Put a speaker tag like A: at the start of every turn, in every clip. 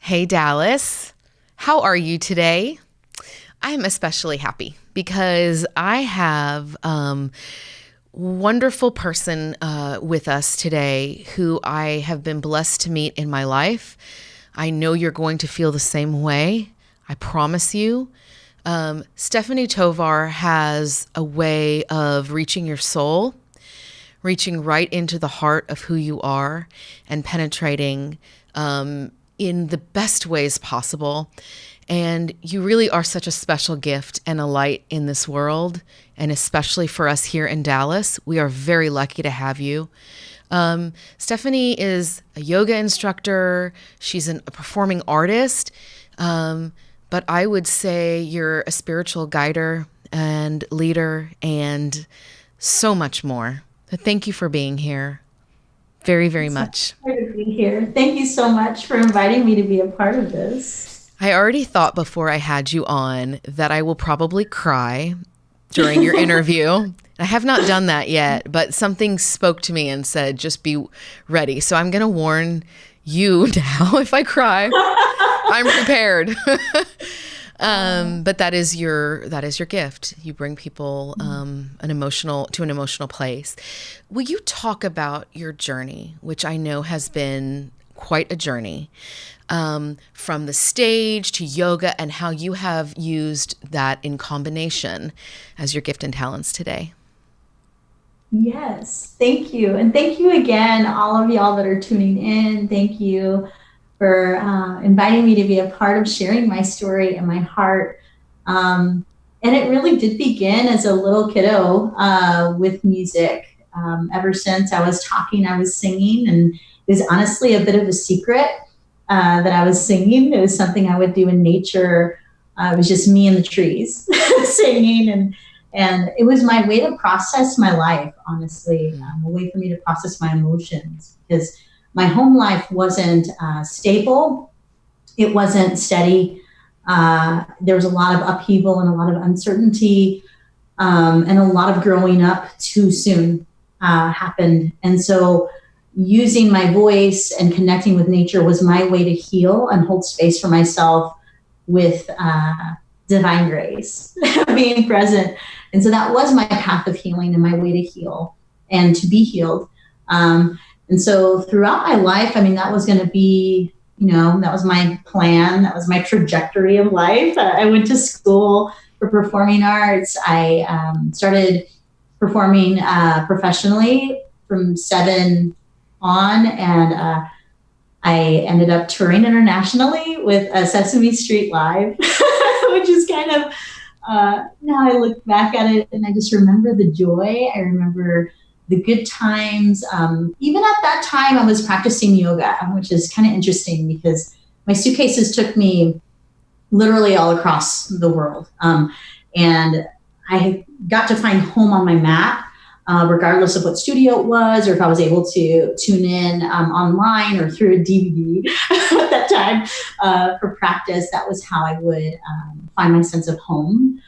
A: Hey, Dallas. How are you today? I'm especially happy because I have wonderful person with us today who I have been blessed to meet in my life. I know you're going to feel the same way. I promise you. Stefanie Tovar has a way of reaching your soul, reaching right into the heart of who you are and penetrating in the best ways possible. And you really are such a special gift and a light in this world. And especially for us here in Dallas, we are very lucky to have you. Stefanie is a yoga instructor. She's a performing artist. But I would say you're a spiritual guider and leader and so much more. Thank you for being here. Very, very much.
B: To be here. Thank you so much for inviting me to be a part of this.
A: I already thought before I had you on that I will probably cry during your interview. I have not done that yet, but something spoke to me and said, just be ready. So I'm going to warn you now if I cry. I'm prepared. But that is your gift. You bring people an emotional place. Will you talk about your journey, which I know has been quite a journey, from the stage to yoga and how you have used that in combination as your gift and talents today?
B: Yes, thank you. And thank you again, all of y'all that are tuning in. Thank you for inviting me to be a part of sharing my story and my heart. And it really did begin as a little kiddo with music. Ever since I was talking, I was singing, and it was honestly a bit of a secret that I was singing. It was something I would do in nature. It was just me and the trees singing, and it was my way to process my life, honestly, a way for me to process my emotions, because my home life wasn't stable. It wasn't steady. There was a lot of upheaval and a lot of uncertainty, and a lot of growing up too soon happened. And so using my voice and connecting with nature was my way to heal and hold space for myself with divine grace, being present. And so that was my path of healing and my way to heal and to be healed. And so throughout my life, I mean, that was going to be, that was my plan. That was my trajectory of life. I went to school for performing arts. I started performing professionally from 7 on, and I ended up touring internationally with Sesame Street Live, which is kind of, now I look back at it and I just remember the joy. I remember the good times. Even at that time, I was practicing yoga, which is kind of interesting because my suitcases took me literally all across the world. And I got to find home on my mat, regardless of what studio it was, or if I was able to tune in online or through a DVD at that time for practice. That was how I would find my sense of home.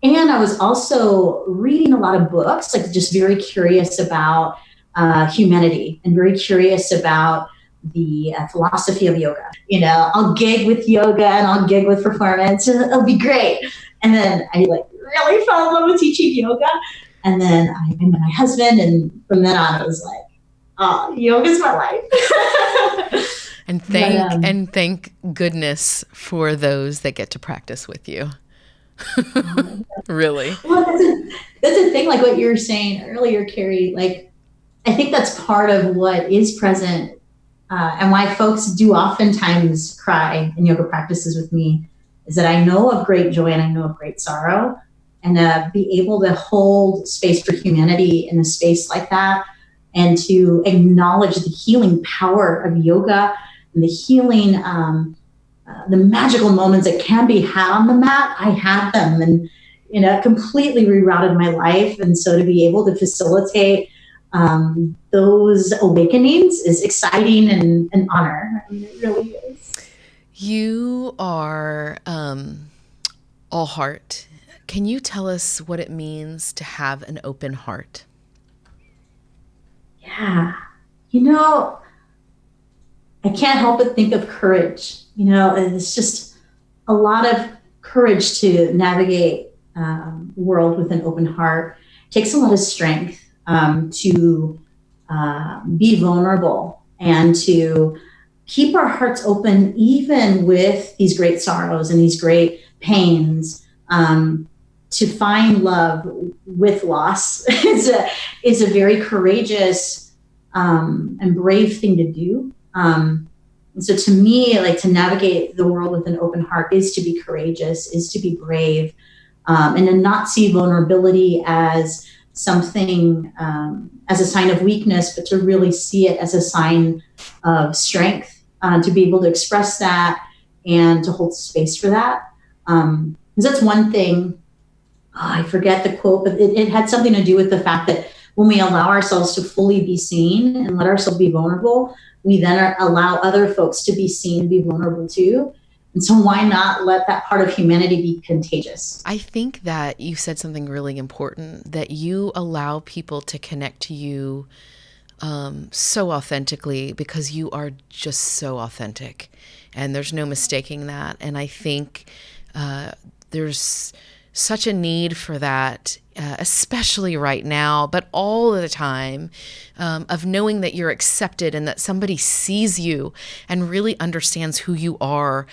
B: And I was also reading a lot of books, like just very curious about humanity and very curious about the philosophy of yoga. I'll gig with yoga and I'll gig with performance, and it'll be great. And then I really fell in love with teaching yoga. And then I met my husband, and from then on, it was like, oh, yoga's my life.
A: And thank goodness for those that get to practice with you. Really.
B: Well, that's a thing, like what you were saying earlier, Carrie. Like, I think that's part of what is present and why folks do oftentimes cry in yoga practices with me, is that I know of great joy and I know of great sorrow, and be able to hold space for humanity in a space like that, and to acknowledge the healing power of yoga and the healing, the magical moments that can be had on the mat. I had them, and completely rerouted my life. And so to be able to facilitate those awakenings is exciting and an honor. I mean, it really is.
A: You are all heart. Can you tell us what it means to have an open heart?
B: Yeah. I I can't help but think of courage. It's just a lot of courage to navigate the world with an open heart. It takes a lot of strength to be vulnerable and to keep our hearts open, even with these great sorrows and these great pains. To find love with loss is a very courageous and brave thing to do. And so to me, like, to navigate the world with an open heart is to be courageous, is to be brave, and to not see vulnerability as something, as a sign of weakness, but to really see it as a sign of strength, to be able to express that and to hold space for that. Because that's one thing, I forget the quote, but it had something to do with the fact that when we allow ourselves to fully be seen and let ourselves be vulnerable, we then allow other folks to be seen and be vulnerable too. And so why not let that part of humanity be contagious?
A: I think that you said something really important, that you allow people to connect to you so authentically, because you are just so authentic, and there's no mistaking that. And I think there's such a need for that, especially right now, but all the time, of knowing that you're accepted and that somebody sees you and really understands who you are,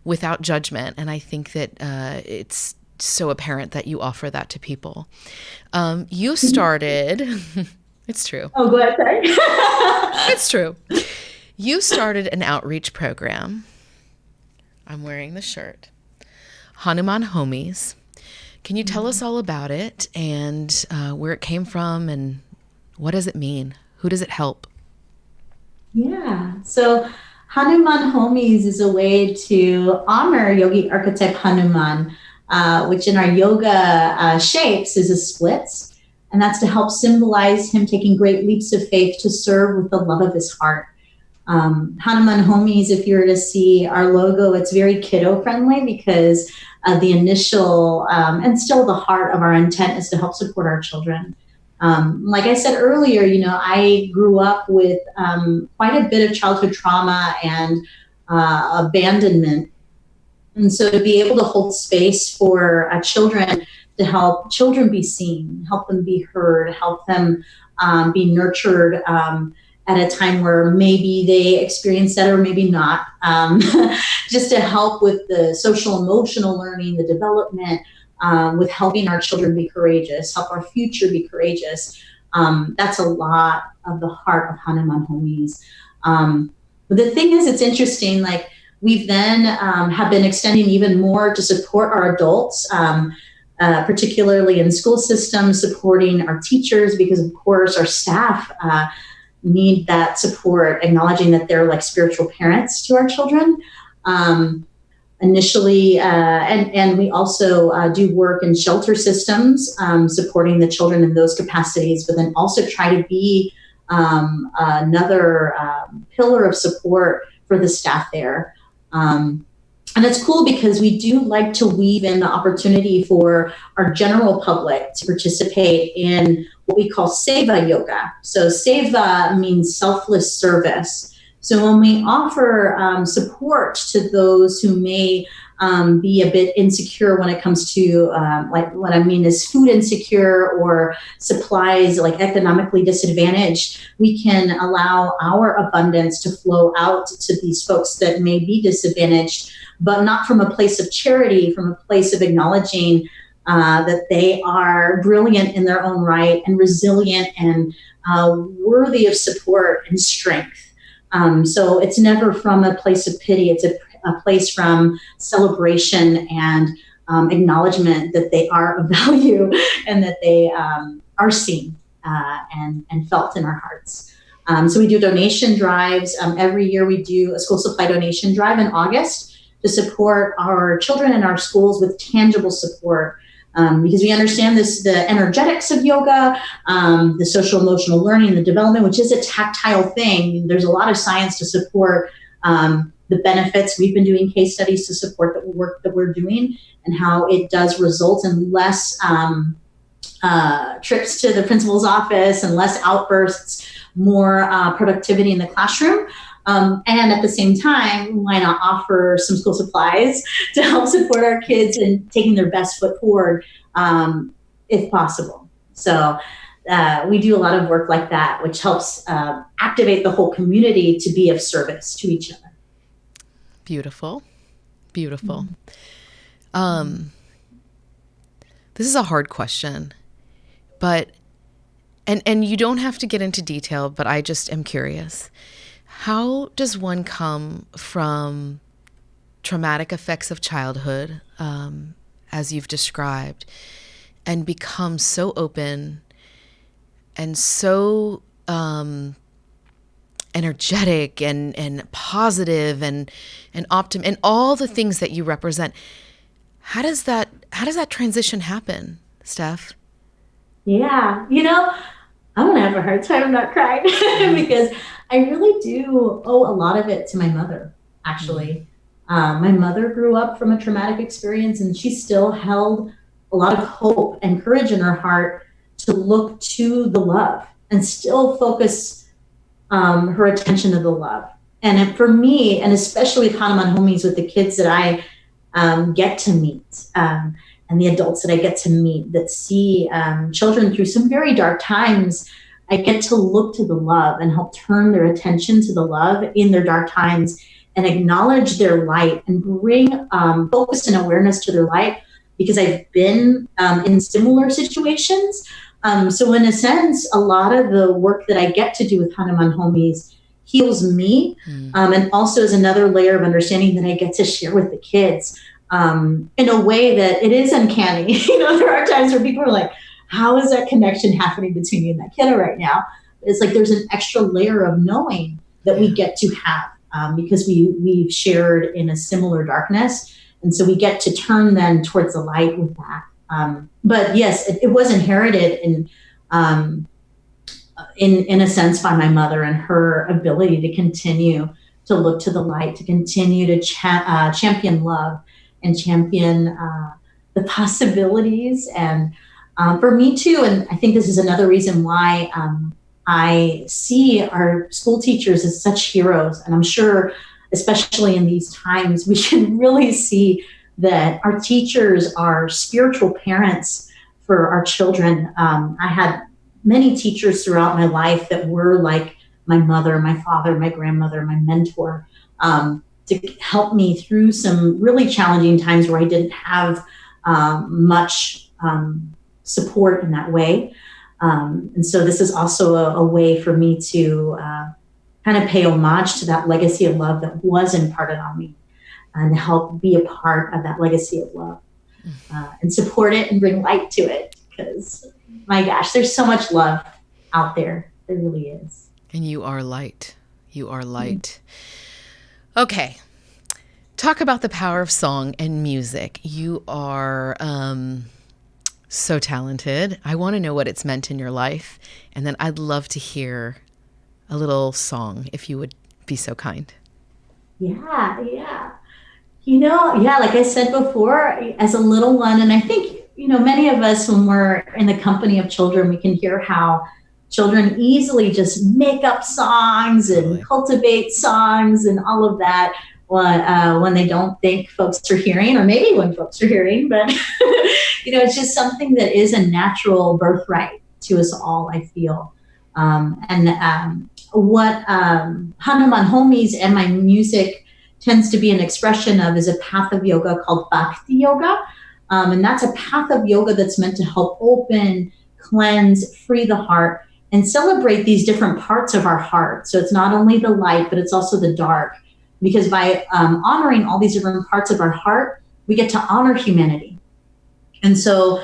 A: without judgment. And I think that it's so apparent that you offer that to people. You started, it's true.
B: Oh, go ahead, sorry.
A: It's true. You started an outreach program. I'm wearing the shirt. Hanuman Homies. Can you tell us all about it, and where it came from, and what does it mean? Who does it help?
B: Yeah. So Hanuman Homies is a way to honor yogi archetype Hanuman, which in our yoga shapes is a splits. And that's to help symbolize him taking great leaps of faith to serve with the love of his heart. Hanuman Homies, if you were to see our logo, it's very kiddo friendly, because the initial and still the heart of our intent is to help support our children. Like I said earlier, I grew up with quite a bit of childhood trauma and abandonment. And so to be able to hold space for children, to help children be seen, help them be heard, help them be nurtured, at a time where maybe they experience that or maybe not, just to help with the social emotional learning, the development, with helping our children be courageous, help our future be courageous. That's a lot of the heart of Hanuman Homies. But the thing is, it's interesting, like, we've then have been extending even more to support our adults, particularly in school systems, supporting our teachers, because of course our staff need that support, acknowledging that they're like spiritual parents to our children. Initially, and we also do work in shelter systems, supporting the children in those capacities, but then also try to be another pillar of support for the staff there. And it's cool because we do like to weave in the opportunity for our general public to participate in what we call Seva Yoga. So Seva means selfless service. So when we offer support to those who may be a bit insecure when it comes to, like, what I mean is food insecure or supplies, like economically disadvantaged, we can allow our abundance to flow out to these folks that may be disadvantaged, but not from a place of charity, from a place of acknowledging that they are brilliant in their own right and resilient and worthy of support and strength. So it's never from a place of pity. It's a place from celebration and acknowledgement that they are of value and that they are seen and felt in our hearts. So we do donation drives. Every year we do a school supply donation drive in August to support our children in our schools with tangible support. Because we understand the energetics of yoga, the social emotional learning, the development, which is a tactile thing. There's a lot of science to support the benefits. We've been doing case studies to support the work that we're doing and how it does result in less trips to the principal's office and less outbursts, more productivity in the classroom. And at the same time, why not offer some school supplies to help support our kids in taking their best foot forward, if possible. So we do a lot of work like that, which helps activate the whole community to be of service to each other.
A: Beautiful. Beautiful. This is a hard question, but, and you don't have to get into detail, but I just am curious. How does one come from traumatic effects of childhood, as you've described, and become so open and so energetic and positive and optimistic and all the things that you represent? How does that transition happen, Steph?
B: Yeah, I'm gonna have a hard time not crying because I really do owe a lot of it to my mother, actually. My mother grew up from a traumatic experience, and she still held a lot of hope and courage in her heart to look to the love and still focus her attention to the love. And for me, and especially with Hanuman Homies, with the kids that I get to meet, and the adults that I get to meet that see children through some very dark times, I get to look to the love and help turn their attention to the love in their dark times and acknowledge their light and bring focus and awareness to their light, because I've been in similar situations. So in a sense, a lot of the work that I get to do with Hanuman Homies heals me, and also is another layer of understanding that I get to share with the kids in a way that it is uncanny. There are times where people are like, how is that connection happening between you and that kiddo right now? It's like there's an extra layer of knowing that we get to have because we've shared in a similar darkness. And so we get to turn then towards the light with that. But yes, it was inherited in a sense by my mother, and her ability to continue to look to the light, to continue to champion love and champion the possibilities. And for me too, and I think this is another reason why I see our school teachers as such heroes. And I'm sure, especially in these times, we should really see that our teachers are spiritual parents for our children. I had many teachers throughout my life that were like my mother, my father, my grandmother, my mentor, to help me through some really challenging times where I didn't have much support in that way. And so this is also a way for me to kind of pay homage to that legacy of love that was imparted on me, and help be a part of that legacy of love, and support it and bring light to it. Because my gosh, there's so much love out there. There really is.
A: And you are light. You are light. Okay. Talk about the power of song and music. You are so talented. I want to know what it's meant in your life. And then I'd love to hear a little song, if you would be so kind.
B: Yeah. Like I said before, as a little one, and I think, many of us, when we're in the company of children, we can hear how children easily just make up songs and cultivate songs and all of that when they don't think folks are hearing, or maybe when folks are hearing. But, it's just something that is a natural birthright to us all, I feel. What Hanuman Homies and my music tends to be an expression of is a path of yoga called Bhakti Yoga. And that's a path of yoga that's meant to help open, cleanse, free the heart, and celebrate these different parts of our heart. So it's not only the light, but it's also the dark. Because by honoring all these different parts of our heart, we get to honor humanity. And so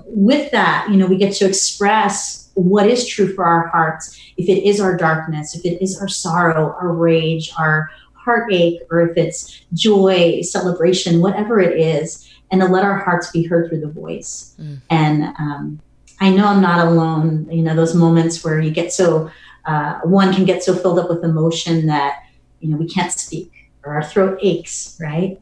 B: with that, we get to express what is true for our hearts. If it is our darkness, if it is our sorrow, our rage, our heartache, or if it's joy, celebration, whatever it is, and to let our hearts be heard through the voice. And I know I'm not alone. Those moments where you get so, one can get so filled up with emotion that, we can't speak, or our throat aches, right?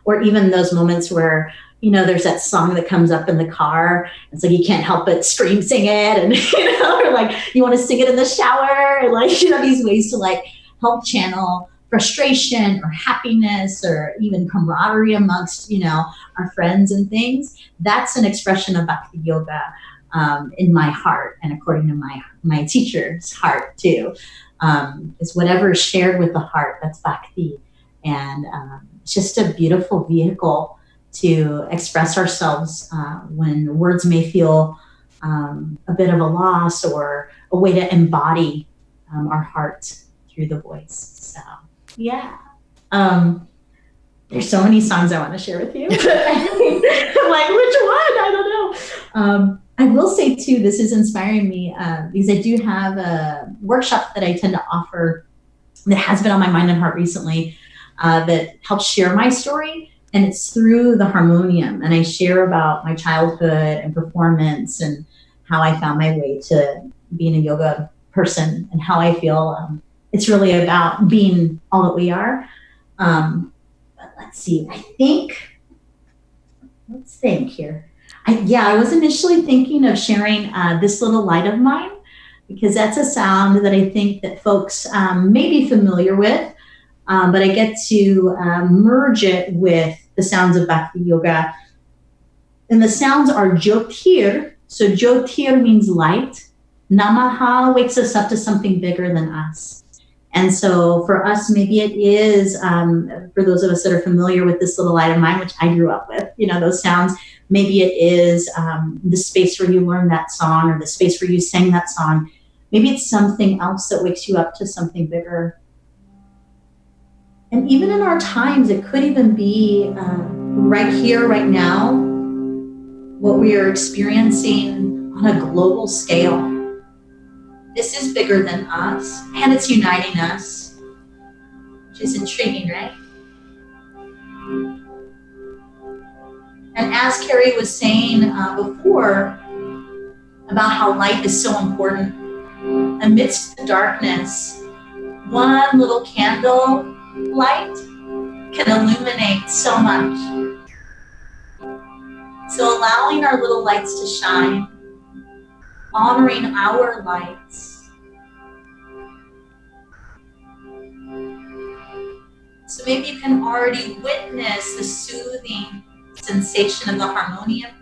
B: Or even those moments where, there's that song that comes up in the car. It's like you can't help but sing it, and or like you want to sing it in the shower, and like these ways to like help channel frustration or happiness or even camaraderie amongst, our friends and things. That's an expression of bhakti yoga in my heart, and according to my teacher's heart too. Is whatever is shared with the heart, that's bhakti. And it's just a beautiful vehicle to express ourselves when words may feel a bit of a loss, or a way to embody our heart through the voice. So, yeah. There's so many songs I want to share with you. I'm like, which one? I don't know. I will say too, this is inspiring me because I do have a workshop that I tend to offer that has been on my mind and heart recently that helps share my story. And it's through the harmonium. And I share about my childhood and performance and how I found my way to being a yoga person and how I feel it's really about being all that we are. But let's see, let's think here. I was initially thinking of sharing This Little Light of Mine, because that's a sound that I think that folks may be familiar with, but I get to merge it with the sounds of Bhakti Yoga. And the sounds are Jyotir. So Jyotir means light. Namaha wakes us up to something bigger than us. And so for us, maybe it is, for those of us that are familiar with This Little Light of Mine, which I grew up with, those sounds, maybe it is the space where you learned that song, or the space where you sang that song. Maybe it's something else that wakes you up to something bigger. And even in our times, it could even be right here, right now, what we are experiencing on a global scale. This is bigger than us, and it's uniting us, which is intriguing, right? And as Carrie was saying before about how light is so important, amidst the darkness, one little candle light can illuminate so much. So allowing our little lights to shine, honoring our lights. So maybe you can already witness the soothing sensation of the harmonium,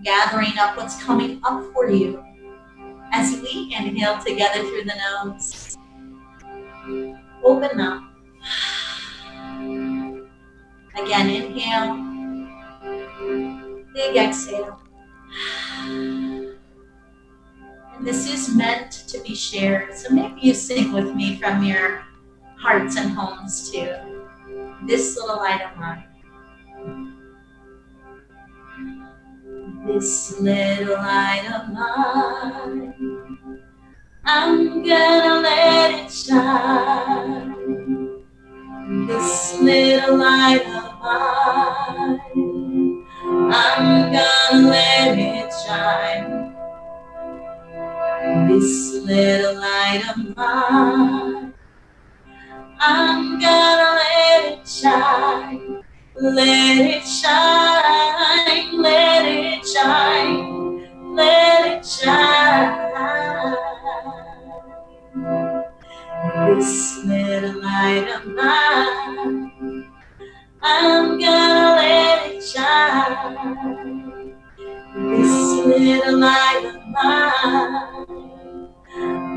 B: gathering up what's coming up for you as we inhale together through the nose. Open up. Again, inhale. Big exhale. And this is meant to be shared. So maybe you sing with me from your hearts and homes too. This little light of mine. This little light of mine, I'm gonna let it shine. This little light of mine, I'm gonna let it shine. This little light of mine, I'm gonna let it shine. Let it shine, let it shine, let it shine. This little light of mine, I'm gonna let it shine. This little light of mine,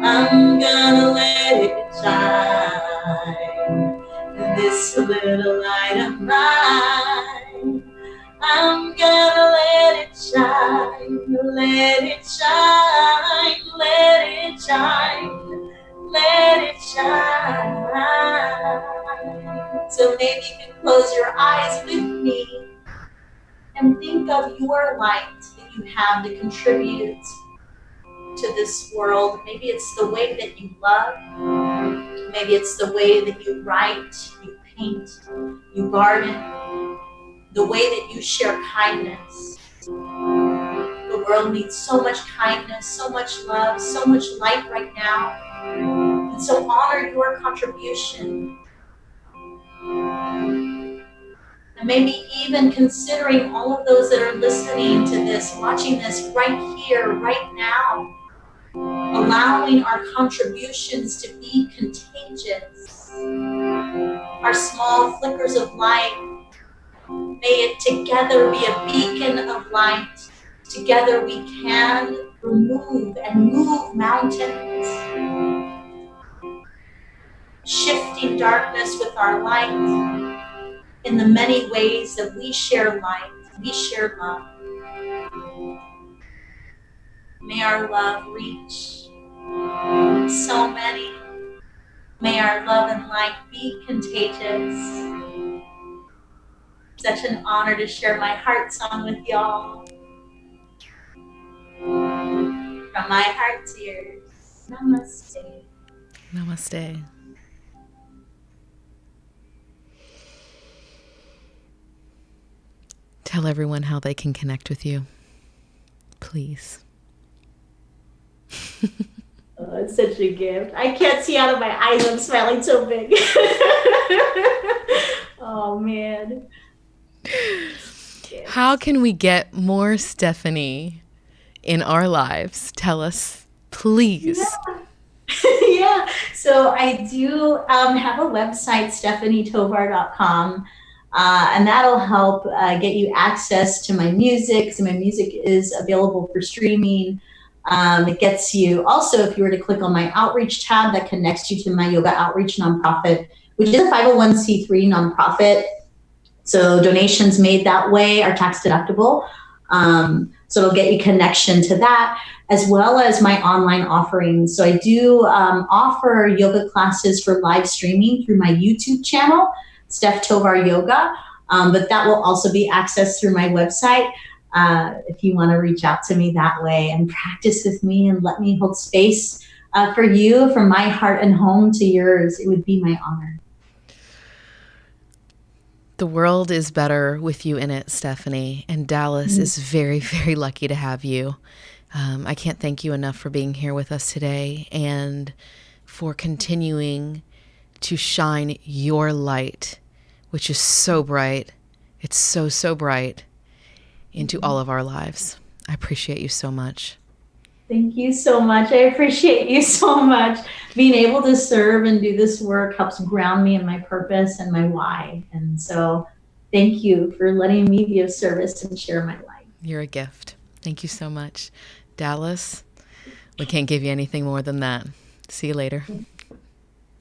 B: I'm gonna let it shine. This little light of mine, I'm gonna let it shine. Let it shine, let it shine, let it shine. So maybe you can close your eyes with me and think of your light that you have to contribute to this world. Maybe it's the way that you love. Maybe it's the way that you write, you paint, you garden, the way that you share kindness. The world needs so much kindness, so much love, so much light right now. And so honor your contribution. And maybe even considering all of those that are listening to this, watching this right here, right now. allowing our contributions to be contagious. Our small flickers of light, may it together be a beacon of light. Together we can remove and move mountains, shifting darkness with our light in the many ways that we share light, we share love. May our love reach so many. May our love and light be contagious. Such an honor to share my heart song with y'all. From my heart to yours. Namaste.
A: Namaste. Tell everyone how they can connect with you, please.
B: Oh, it's such a gift. I can't see out of my eyes. I'm smiling so big. Oh, man.
A: How can we get more Stefanie in our lives? Tell us, please.
B: Yeah. So I do have a website, stefanietovar.com. And that'll help get you access to my music. So my music is available for streaming. It gets you also, if you were to click on my outreach tab, that connects you to my yoga outreach nonprofit, which is a 501c3 nonprofit. So donations made that way are tax deductible. So it'll get you connection to that, as well as my online offerings. So I do offer yoga classes for live streaming through my YouTube channel, Steph Tovar Yoga, but that will also be accessed through my website if you want to reach out to me that way and practice with me and let me hold space for you, from my heart and home to yours. It would be my honor.
A: The world is better with you in it, Stefanie, and Dallas is very, very lucky to have you. I can't thank you enough for being here with us today and for continuing to shine your light, which is so bright. It's so, so bright, into all of our lives. I appreciate you so much.
B: Thank you so much. I appreciate you so much. Being able to serve and do this work helps ground me in my purpose and my why. And so thank you for letting me be of service and share my life.
A: You're a gift. Thank you so much. Dallas, we can't give you anything more than that. See you later.